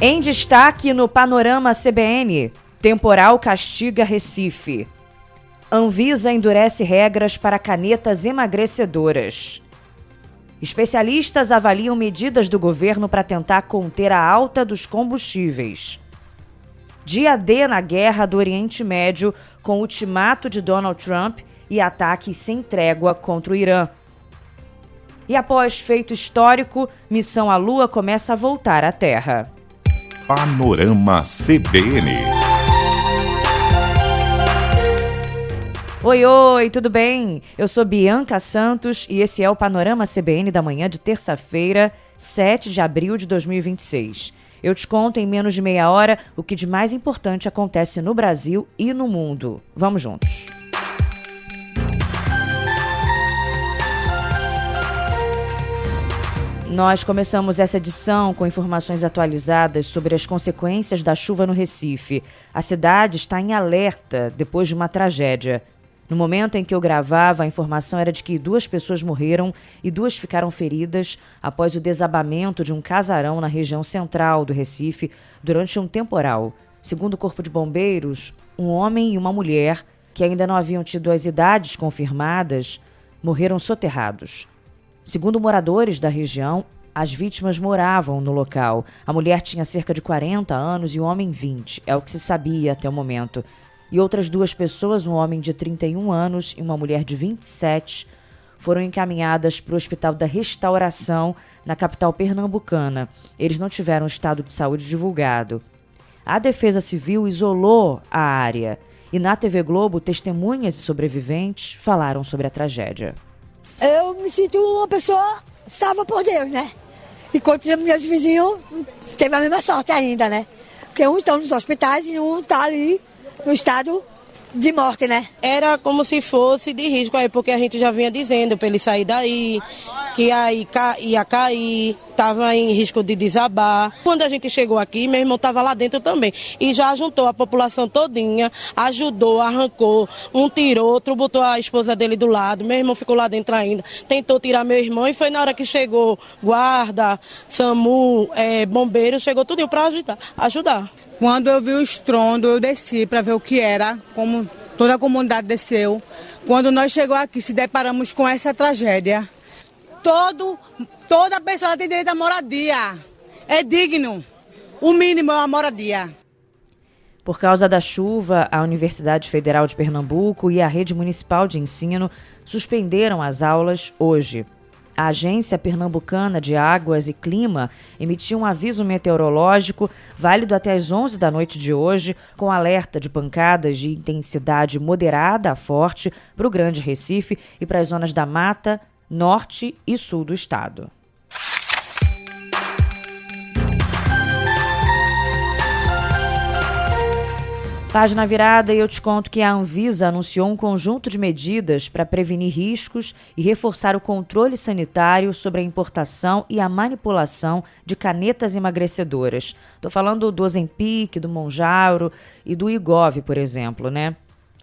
Em destaque no Panorama CBN, temporal castiga Recife. Anvisa endurece regras para canetas emagrecedoras. Especialistas avaliam medidas do governo para tentar conter a alta dos combustíveis. Dia D na guerra do Oriente Médio, com ultimato de Donald Trump e ataques sem trégua contra o Irã. E após feito histórico, missão à Lua começa a voltar à Terra. Panorama CBN. Oi, tudo bem? Eu sou Bianca Santos e esse é o Panorama CBN da manhã de terça-feira, 7 de abril de 2026. Eu te conto em menos de meia hora o que de mais importante acontece no Brasil e no mundo. Vamos juntos. Nós começamos essa edição com informações atualizadas sobre as consequências da chuva no Recife. A cidade está em alerta depois de uma tragédia. No momento em que eu gravava, a informação era de que 2 pessoas morreram e 2 ficaram feridas após o desabamento de um casarão na região central do Recife durante um temporal. Segundo o Corpo de Bombeiros, um homem e uma mulher, que ainda não haviam tido as idades confirmadas, morreram soterrados. Segundo moradores da região, as vítimas moravam no local. A mulher tinha cerca de 40 anos e o homem 20, é o que se sabia até o momento. E outras 2 pessoas, um homem de 31 anos e uma mulher de 27, foram encaminhadas para o Hospital da Restauração, na capital pernambucana. Eles não tiveram estado de saúde divulgado. A Defesa Civil isolou a área e na TV Globo, testemunhas e sobreviventes falaram sobre a tragédia. Eu me sinto uma pessoa salva por Deus, né? Enquanto meus vizinhos teve a mesma sorte ainda, né? Porque uns estão nos hospitais e um está ali no estado de morte, né? Era como se fosse de risco aí, porque a gente já vinha dizendo para ele sair daí, que aí ia cair, estava em risco de desabar. Quando a gente chegou aqui, meu irmão estava lá dentro também e já juntou a população todinha, ajudou, arrancou, um tirou, outro botou a esposa dele do lado, meu irmão ficou lá dentro ainda, tentou tirar meu irmão e foi na hora que chegou guarda, SAMU, bombeiro, chegou tudinho para ajudar. Quando eu vi o estrondo, eu desci para ver o que era, como toda a comunidade desceu. Quando nós chegamos aqui, se deparamos com essa tragédia. Toda pessoa tem direito à moradia. É digno. O mínimo é uma moradia. Por causa da chuva, a Universidade Federal de Pernambuco e a Rede Municipal de Ensino suspenderam as aulas hoje. A Agência Pernambucana de Águas e Clima emitiu um aviso meteorológico válido até às 11 da noite de hoje, com alerta de pancadas de intensidade moderada a forte para o Grande Recife e para as zonas da Mata, Norte e Sul do estado. Página virada e eu te conto que a Anvisa anunciou um conjunto de medidas para prevenir riscos e reforçar o controle sanitário sobre a importação e a manipulação de canetas emagrecedoras. Estou falando do Ozempic, do Mounjaro e do Wegovy, por exemplo, né?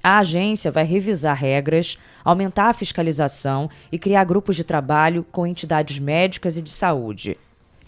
A agência vai revisar regras, aumentar a fiscalização e criar grupos de trabalho com entidades médicas e de saúde.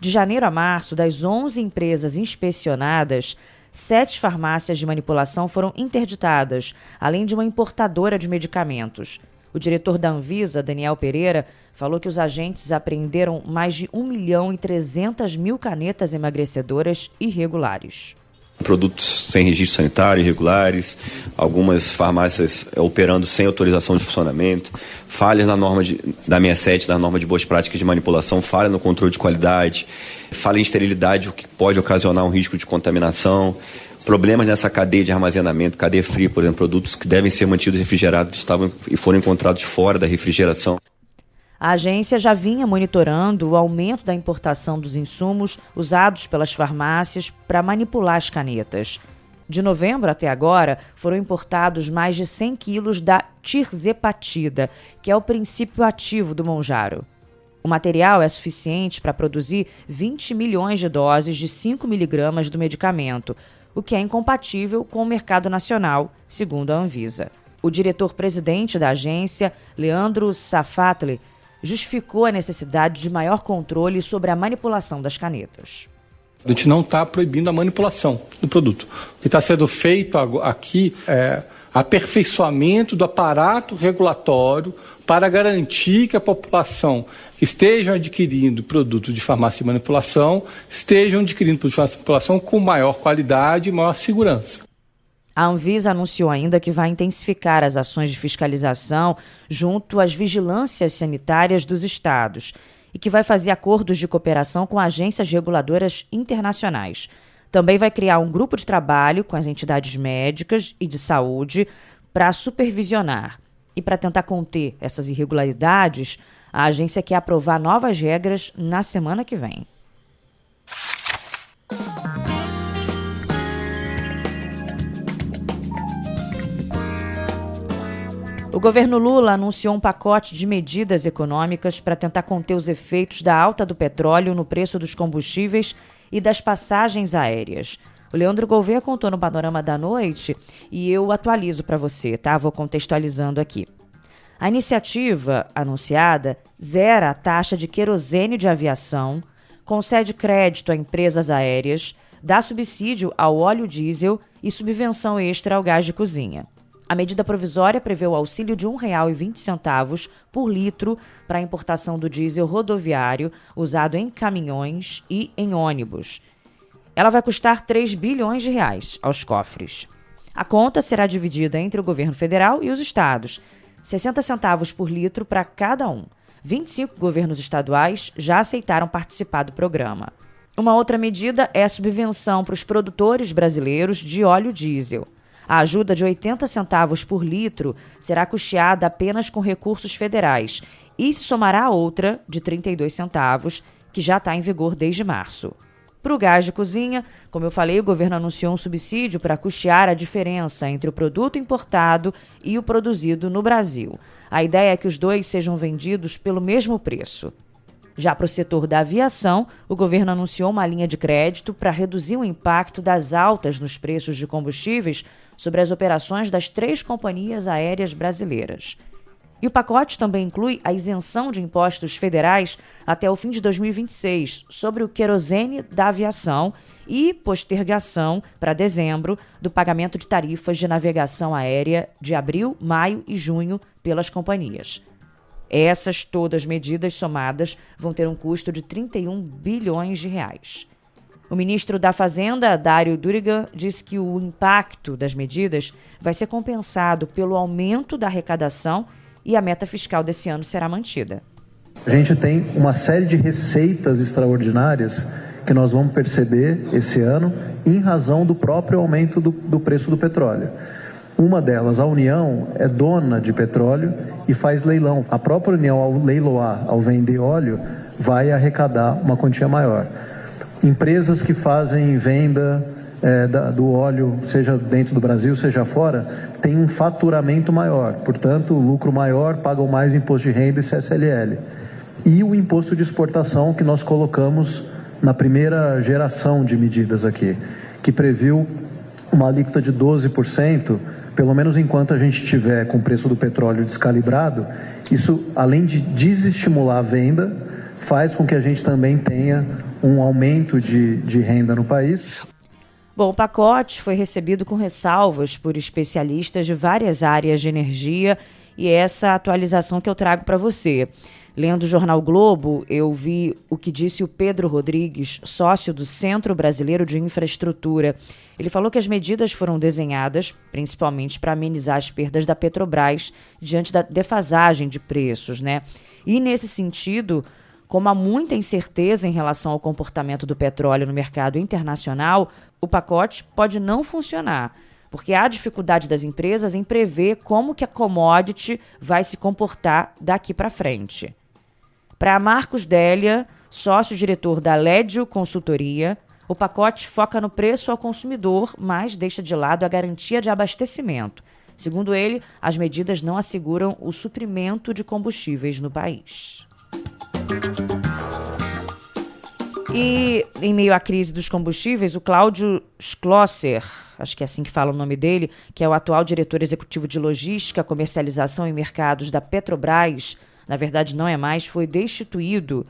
De janeiro a março, das 11 empresas inspecionadas, 7 farmácias de manipulação foram interditadas, além de uma importadora de medicamentos. O diretor da Anvisa, Daniel Pereira, falou que os agentes apreenderam mais de 1.300.000 canetas emagrecedoras irregulares. Produtos sem registro sanitário, irregulares, algumas farmácias operando sem autorização de funcionamento, falhas na norma da 67, da norma de boas práticas de manipulação, falha no controle de qualidade, falha em esterilidade, o que pode ocasionar um risco de contaminação, problemas nessa cadeia de armazenamento, cadeia fria, por exemplo, produtos que devem ser mantidos refrigerados estavam e foram encontrados fora da refrigeração. A agência já vinha monitorando o aumento da importação dos insumos usados pelas farmácias para manipular as canetas. De novembro até agora, foram importados mais de 100 quilos da tirzepatida, que é o princípio ativo do Mounjaro. O material é suficiente para produzir 20 milhões de doses de 5 miligramas do medicamento, o que é incompatível com o mercado nacional, segundo a Anvisa. O diretor-presidente da agência, Leandro Safatli, justificou a necessidade de maior controle sobre a manipulação das canetas. A gente não está proibindo a manipulação do produto. O que está sendo feito aqui é aperfeiçoamento do aparato regulatório para garantir que a população que esteja adquirindo produto de farmácia de manipulação estejam adquirindo produto de farmácia de manipulação com maior qualidade e maior segurança. A Anvisa anunciou ainda que vai intensificar as ações de fiscalização junto às vigilâncias sanitárias dos estados e que vai fazer acordos de cooperação com agências reguladoras internacionais. Também vai criar um grupo de trabalho com as entidades médicas e de saúde para supervisionar. E para tentar conter essas irregularidades, a agência quer aprovar novas regras na semana que vem. O governo Lula anunciou um pacote de medidas econômicas para tentar conter os efeitos da alta do petróleo no preço dos combustíveis e das passagens aéreas. O Leandro Gouveia contou no Panorama da Noite e eu atualizo para você, tá? Vou contextualizando aqui. A iniciativa anunciada zera a taxa de querosene de aviação, concede crédito a empresas aéreas, dá subsídio ao óleo diesel e subvenção extra ao gás de cozinha. A medida provisória prevê o auxílio de R$ 1,20 por litro para a importação do diesel rodoviário usado em caminhões e em ônibus. Ela vai custar R$ 3 bilhões aos cofres. A conta será dividida entre o governo federal e os estados, 60 centavos por litro para cada um. 25 governos estaduais já aceitaram participar do programa. Uma outra medida é a subvenção para os produtores brasileiros de óleo diesel. A ajuda de 80 centavos por litro será custeada apenas com recursos federais e se somará a outra, de 32 centavos, que já está em vigor desde março. Para o gás de cozinha, como eu falei, o governo anunciou um subsídio para custear a diferença entre o produto importado e o produzido no Brasil. A ideia é que os dois sejam vendidos pelo mesmo preço. Já para o setor da aviação, o governo anunciou uma linha de crédito para reduzir o impacto das altas nos preços de combustíveis sobre as operações das 3 companhias aéreas brasileiras. E o pacote também inclui a isenção de impostos federais até o fim de 2026 sobre o querosene da aviação e postergação para dezembro do pagamento de tarifas de navegação aérea de abril, maio e junho pelas companhias. Essas todas medidas somadas vão ter um custo de R$ 31 bilhões. O ministro da Fazenda, Dário Durigan, disse que o impacto das medidas vai ser compensado pelo aumento da arrecadação e a meta fiscal desse ano será mantida. A gente tem uma série de receitas extraordinárias que nós vamos perceber esse ano em razão do próprio aumento do preço do petróleo. Uma delas, a União, é dona de petróleo e faz leilão. A própria União, ao leiloar, ao vender óleo, vai arrecadar uma quantia maior. Empresas que fazem venda do óleo, seja dentro do Brasil, seja fora, têm um faturamento maior. Portanto, lucro maior, pagam mais imposto de renda e CSLL. E o imposto de exportação que nós colocamos na primeira geração de medidas aqui, que previu uma alíquota de 12%, pelo menos enquanto a gente tiver com o preço do petróleo descalibrado. Isso, além de desestimular a venda, faz com que a gente também tenha um aumento de renda no país. Bom, o pacote foi recebido com ressalvas por especialistas de várias áreas de energia e essa atualização que eu trago para você. Lendo o jornal Globo, eu vi o que disse o Pedro Rodrigues, sócio do Centro Brasileiro de Infraestrutura. Ele falou que as medidas foram desenhadas principalmente para amenizar as perdas da Petrobras diante da defasagem de preços, né? E nesse sentido, como há muita incerteza em relação ao comportamento do petróleo no mercado internacional, o pacote pode não funcionar, porque há dificuldade das empresas em prever como que a commodity vai se comportar daqui para frente. Para Marcos Délia, sócio-diretor da Lédio Consultoria, o pacote foca no preço ao consumidor, mas deixa de lado a garantia de abastecimento. Segundo ele, as medidas não asseguram o suprimento de combustíveis no país. E, em meio à crise dos combustíveis, o Cláudio Schlosser, acho que é assim que fala o nome dele, que é o atual diretor executivo de Logística, Comercialização e Mercados da Petrobras, na verdade não é mais, foi destituído.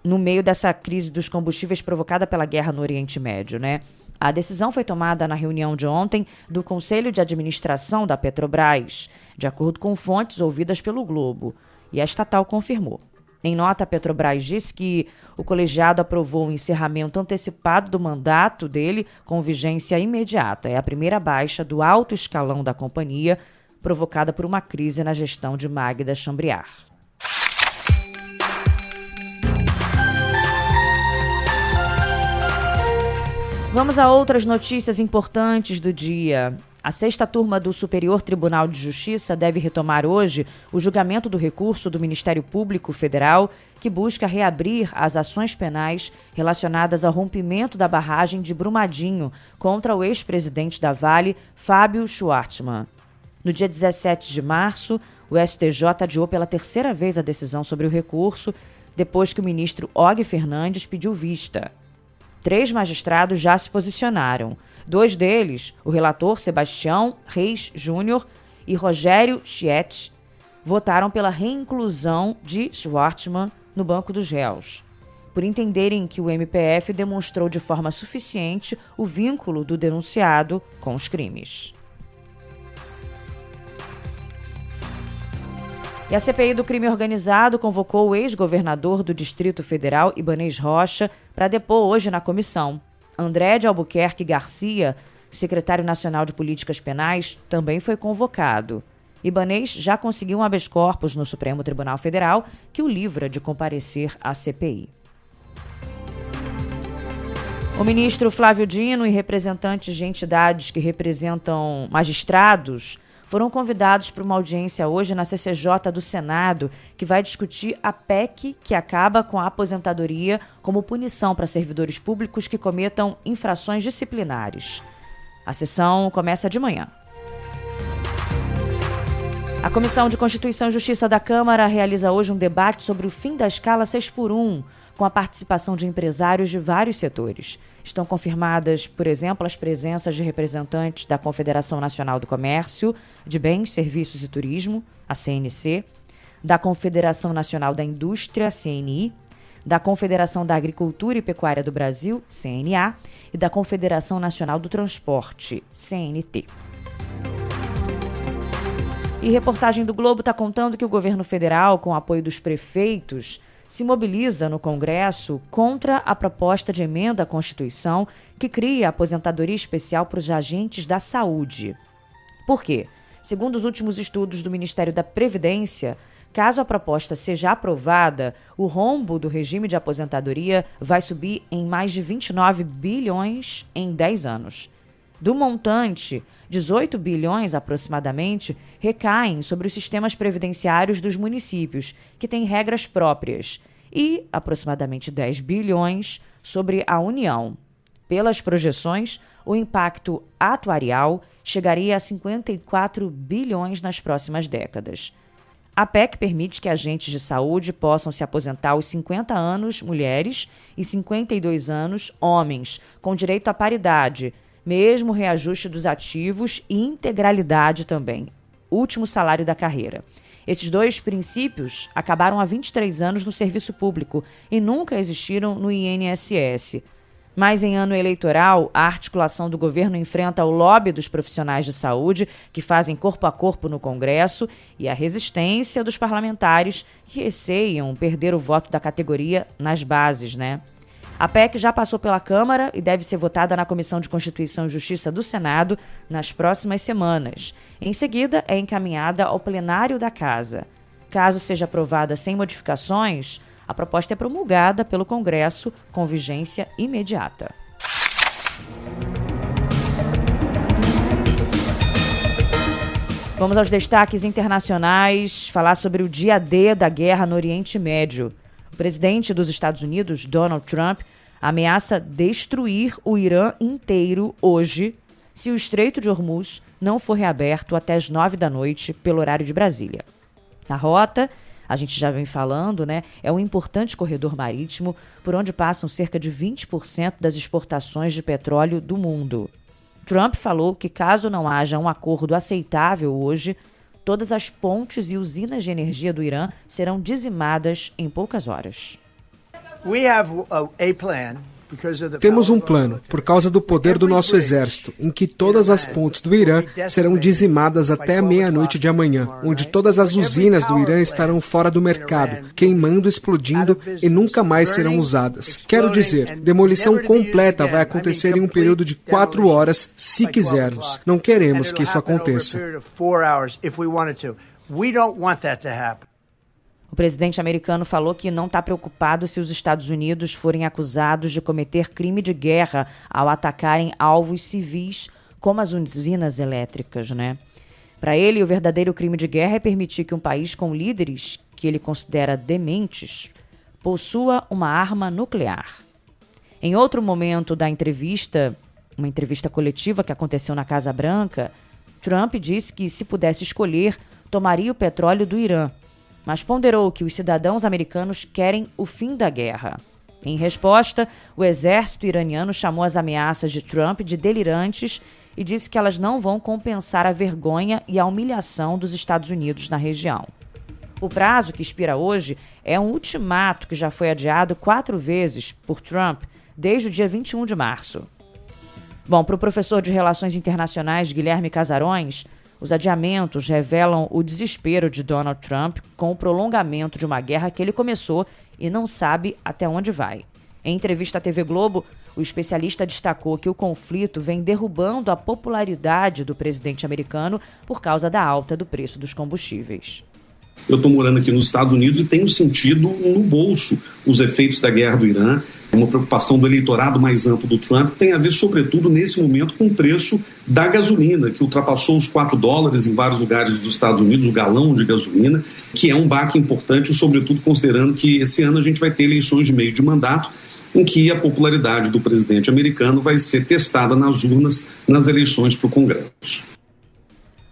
no meio dessa crise dos combustíveis provocada pela guerra no Oriente Médio, né? A decisão foi tomada na reunião de ontem do Conselho de Administração da Petrobras, de acordo com fontes ouvidas pelo Globo, e a estatal confirmou. Em nota, a Petrobras disse que o colegiado aprovou o encerramento antecipado do mandato dele com vigência imediata. É a primeira baixa do alto escalão da companhia, provocada por uma crise na gestão de Magda Chambriard. Vamos a outras notícias importantes do dia. A 6ª turma do Superior Tribunal de Justiça deve retomar hoje o julgamento do recurso do Ministério Público Federal que busca reabrir as ações penais relacionadas ao rompimento da barragem de Brumadinho contra o ex-presidente da Vale, Fábio Schwartzman. No dia 17 de março, o STJ adiou pela 3ª vez a decisão sobre o recurso, depois que o ministro Og Fernandes pediu vista. 3 magistrados já se posicionaram. 2 deles, o relator Sebastião Reis Júnior e Rogério Chiet, votaram pela reinclusão de Schwartzman no banco dos réus, por entenderem que o MPF demonstrou de forma suficiente o vínculo do denunciado com os crimes. E a CPI do crime organizado convocou o ex-governador do Distrito Federal, Ibanez Rocha, para depor hoje na comissão. André de Albuquerque Garcia, secretário nacional de Políticas Penais, também foi convocado. Ibanez já conseguiu um habeas corpus no Supremo Tribunal Federal que o livra de comparecer à CPI. O ministro Flávio Dino e representantes de entidades que representam magistrados foram convidados para uma audiência hoje na CCJ do Senado, que vai discutir a PEC que acaba com a aposentadoria como punição para servidores públicos que cometam infrações disciplinares. A sessão começa de manhã. A Comissão de Constituição e Justiça da Câmara realiza hoje um debate sobre o fim da escala 6x1, com a participação de empresários de vários setores. Estão confirmadas, por exemplo, as presenças de representantes da Confederação Nacional do Comércio, de Bens, Serviços e Turismo, a CNC, da Confederação Nacional da Indústria, CNI, da Confederação da Agricultura e Pecuária do Brasil, CNA, e da Confederação Nacional do Transporte, CNT. E reportagem do Globo está contando que o governo federal, com o apoio dos prefeitos, se mobiliza no Congresso contra a proposta de emenda à Constituição que cria a aposentadoria especial para os agentes da saúde. Por quê? Segundo os últimos estudos do Ministério da Previdência, caso a proposta seja aprovada, o rombo do regime de aposentadoria vai subir em mais de 29 bilhões em 10 anos. Do montante, 18 bilhões aproximadamente recaem sobre os sistemas previdenciários dos municípios, que têm regras próprias, e aproximadamente 10 bilhões sobre a União. Pelas projeções, o impacto atuarial chegaria a 54 bilhões nas próximas décadas. A PEC permite que agentes de saúde possam se aposentar aos 50 anos mulheres e 52 anos homens, com direito à paridade, mesmo reajuste dos ativos e integralidade também, último salário da carreira. Esses 2 princípios acabaram há 23 anos no serviço público e nunca existiram no INSS. Mas em ano eleitoral, a articulação do governo enfrenta o lobby dos profissionais de saúde, que fazem corpo a corpo no Congresso, e a resistência dos parlamentares, que receiam perder o voto da categoria nas bases, né? A PEC já passou pela Câmara e deve ser votada na Comissão de Constituição e Justiça do Senado nas próximas semanas. Em seguida, é encaminhada ao plenário da Casa. Caso seja aprovada sem modificações, a proposta é promulgada pelo Congresso com vigência imediata. Vamos aos destaques internacionais, falar sobre o dia D da guerra no Oriente Médio. O presidente dos Estados Unidos, Donald Trump, ameaça destruir o Irã inteiro hoje se o Estreito de Hormuz não for reaberto até as 9 da noite pelo horário de Brasília. A rota, a gente já vem falando, né, é um importante corredor marítimo por onde passam cerca de 20% das exportações de petróleo do mundo. Trump falou que caso não haja um acordo aceitável hoje, todas as pontes e usinas de energia do Irã serão dizimadas em poucas horas. Temos um plano, por causa do poder do nosso exército, em que todas as pontes do Irã serão dizimadas até a meia-noite de amanhã, onde todas as usinas do Irã estarão fora do mercado, queimando, explodindo e nunca mais serão usadas. Quero dizer, demolição completa vai acontecer em um período de 4 horas, se quisermos. Não queremos que isso aconteça. O presidente americano falou que não está preocupado se os Estados Unidos forem acusados de cometer crime de guerra ao atacarem alvos civis, como as usinas elétricas, né? Para ele, o verdadeiro crime de guerra é permitir que um país com líderes que ele considera dementes possua uma arma nuclear. Em outro momento da entrevista, uma entrevista coletiva que aconteceu na Casa Branca, Trump disse que, se pudesse escolher, tomaria o petróleo do Irã, mas ponderou que os cidadãos americanos querem o fim da guerra. Em resposta, o exército iraniano chamou as ameaças de Trump de delirantes e disse que elas não vão compensar a vergonha e a humilhação dos Estados Unidos na região. O prazo, que expira hoje, é um ultimato que já foi adiado 4 vezes por Trump desde o dia 21 de março. Bom, para o professor de Relações Internacionais Guilherme Casarões, os adiamentos revelam o desespero de Donald Trump com o prolongamento de uma guerra que ele começou e não sabe até onde vai. Em entrevista à TV Globo, o especialista destacou que o conflito vem derrubando a popularidade do presidente americano por causa da alta do preço dos combustíveis. Eu estou morando aqui nos Estados Unidos e tenho sentido no bolso os efeitos da guerra do Irã, uma preocupação do eleitorado mais amplo do Trump, que tem a ver, sobretudo, nesse momento, com o preço da gasolina, que ultrapassou os $4 em vários lugares dos Estados Unidos, o galão de gasolina, que é um baque importante, sobretudo considerando que esse ano a gente vai ter eleições de meio de mandato, em que a popularidade do presidente americano vai ser testada nas urnas nas eleições para o Congresso.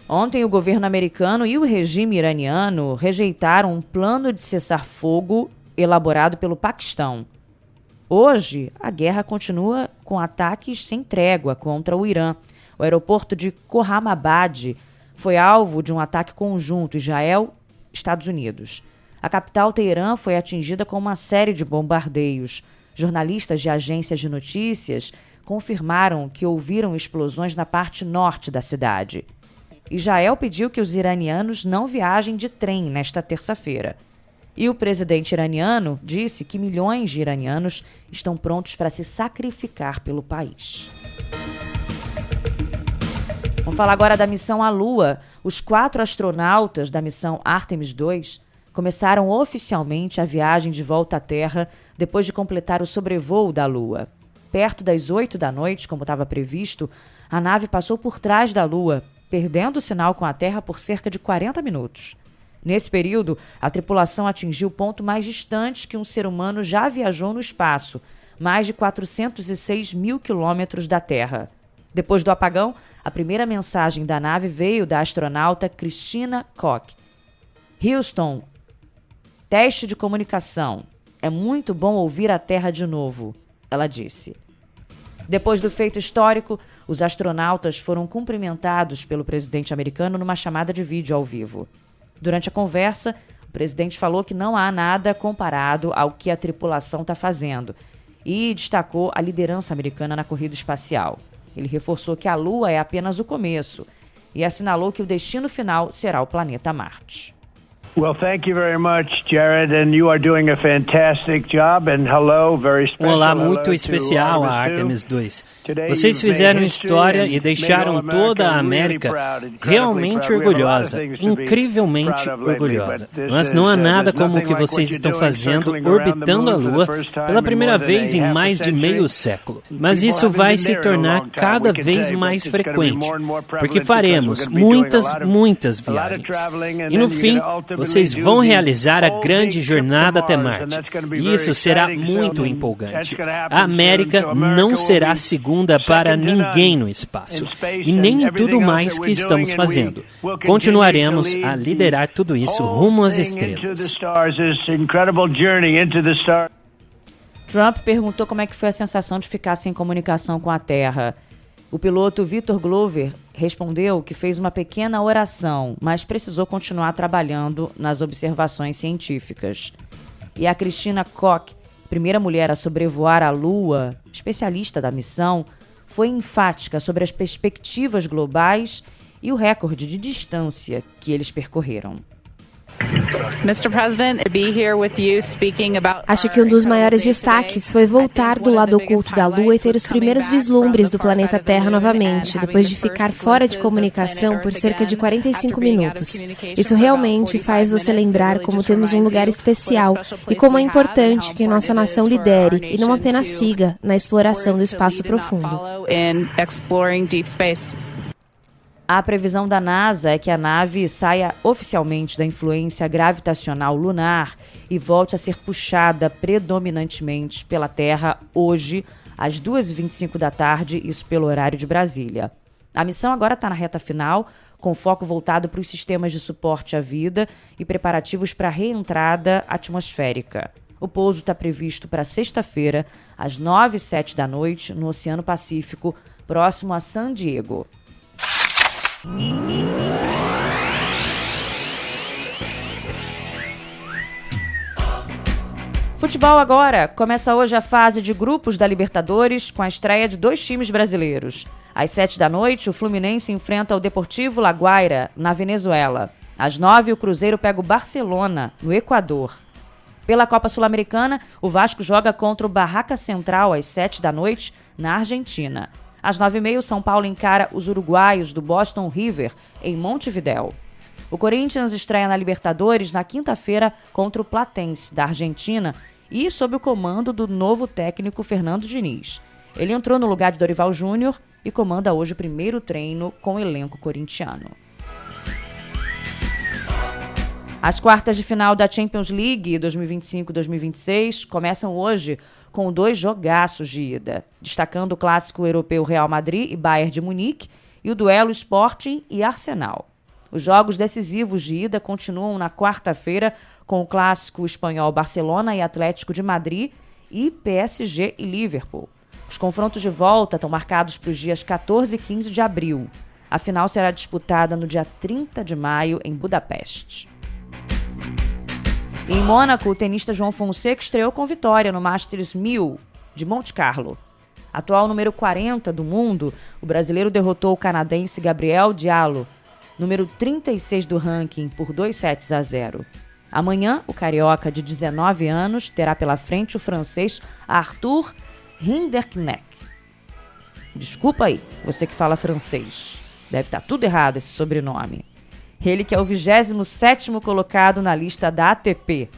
Ontem, o governo americano e o regime iraniano rejeitaram um plano de cessar-fogo elaborado pelo Paquistão. Hoje, a guerra continua com ataques sem trégua contra o Irã. O aeroporto de Khorramabad foi alvo de um ataque conjunto Israel-Estados Unidos. A capital, Teherã, foi atingida com uma série de bombardeios. Jornalistas de agências de notícias confirmaram que ouviram explosões na parte norte da cidade. Israel pediu que os iranianos não viajem de trem nesta terça-feira. E o presidente iraniano disse que milhões de iranianos estão prontos para se sacrificar pelo país. Vamos falar agora da missão à Lua. Os 4 astronautas da missão Artemis II começaram oficialmente a viagem de volta à Terra depois de completar o sobrevoo da Lua. Perto das 8 da noite, como estava previsto, a nave passou por trás da Lua, perdendo o sinal com a Terra por cerca de 40 minutos. Nesse período, a tripulação atingiu o ponto mais distante que um ser humano já viajou no espaço, mais de 406 mil quilômetros da Terra. Depois do apagão, a primeira mensagem da nave veio da astronauta Christina Koch. Houston, teste de comunicação. É muito bom ouvir a Terra de novo, ela disse. Depois do feito histórico, os astronautas foram cumprimentados pelo presidente americano numa chamada de vídeo ao vivo. Durante a conversa, o presidente falou que não há nada comparado ao que a tripulação está fazendo e destacou a liderança americana na corrida espacial. Ele reforçou que a Lua é apenas o começo e assinalou que o destino final será o planeta Marte. Well, thank you very much, Jared, and you are doing a fantastic job. And hello, very special. Olá, muito especial a Artemis II. Vocês fizeram história e deixaram toda a América realmente orgulhosa, incrivelmente orgulhosa. Mas não há nada como o que vocês estão fazendo orbitando a Lua pela primeira vez em mais de meio século. Mas isso vai se tornar cada vez mais frequente, porque faremos muitas viagens. E no fim, vocês vão realizar a grande jornada até Marte. E isso será muito empolgante. A América não será segunda para ninguém no espaço. E nem em tudo mais que estamos fazendo. Continuaremos a liderar tudo isso rumo às estrelas. Trump perguntou como é que foi a sensação de ficar sem comunicação com a Terra. O piloto Victor Glover respondeu que fez uma pequena oração, mas precisou continuar trabalhando nas observações científicas. E a Christina Koch primeira mulher a sobrevoar a Lua, especialista da missão, foi enfática sobre as perspectivas globais e o recorde de distância que eles percorreram. Acho que um dos maiores destaques foi voltar do lado oculto da Lua e ter os primeiros vislumbres do planeta Terra novamente, depois de ficar fora de comunicação por cerca de 45 minutos. Isso realmente faz você lembrar como temos um lugar especial e como é importante que nossa nação lidere e não apenas siga na exploração do espaço profundo. A previsão da NASA é que a nave saia oficialmente da influência gravitacional lunar e volte a ser puxada predominantemente pela Terra hoje, às 2h25 da tarde, isso pelo horário de Brasília. A missão agora está na reta final, com foco voltado para os sistemas de suporte à vida e preparativos para a reentrada atmosférica. O pouso está previsto para sexta-feira, às 9h07 da noite, no Oceano Pacífico, próximo a San Diego. Futebol agora. Começa hoje a fase de grupos da Libertadores com a estreia de 2 times brasileiros. Às 7 da noite, o Fluminense enfrenta o Deportivo La Guaira, na Venezuela. Às 9, o Cruzeiro pega o Barcelona, no Equador. Pela Copa Sul-Americana, o Vasco joga contra o Barraca Central às 7 da noite, na Argentina. Às 9h30, o São Paulo encara os uruguaios do Boston River, em Montevidéu. O Corinthians estreia na Libertadores na quinta-feira contra o Platense, da Argentina, e sob o comando do novo técnico Fernando Diniz. Ele entrou no lugar de Dorival Júnior e comanda hoje o primeiro treino com o elenco corintiano. As quartas de final da Champions League 2025-2026 começam hoje com 2 jogaços de ida, destacando o clássico europeu Real Madrid e Bayern de Munique e o duelo Sporting e Arsenal. Os jogos decisivos de ida continuam na quarta-feira com o clássico espanhol Barcelona e Atlético de Madrid e PSG e Liverpool. Os confrontos de volta estão marcados para os dias 14 e 15 de abril. A final será disputada no dia 30 de maio em Budapeste. Em Mônaco, o tenista João Fonseca estreou com vitória no Masters 1000 de Monte Carlo. Atual número 40 do mundo, o brasileiro derrotou o canadense Gabriel Diallo, número 36 do ranking, por 2-0. Amanhã, o carioca de 19 anos terá pela frente o francês Arthur Rinderknecht. Desculpa aí, você que fala francês. Deve estar tudo errado esse sobrenome. Ele que é o 27º colocado na lista da ATP.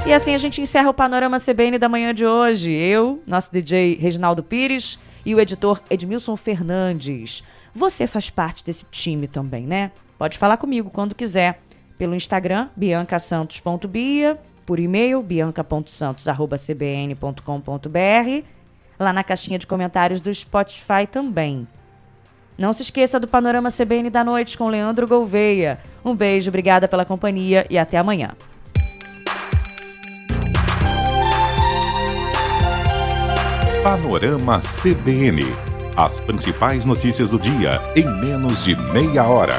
E assim a gente encerra o Panorama CBN da manhã de hoje. Eu, nosso DJ Reginaldo Pires e o editor Edmilson Fernandes. Você faz parte desse time também, né? Pode falar comigo quando quiser. Pelo Instagram, biancasantos.bia, por e-mail, bianca.santos@cbn.com.br, lá na caixinha de comentários do Spotify também. Não se esqueça do Panorama CBN da noite com Leandro Gouveia. Um beijo, obrigada pela companhia e até amanhã. Panorama CBN. As principais notícias do dia em menos de meia hora.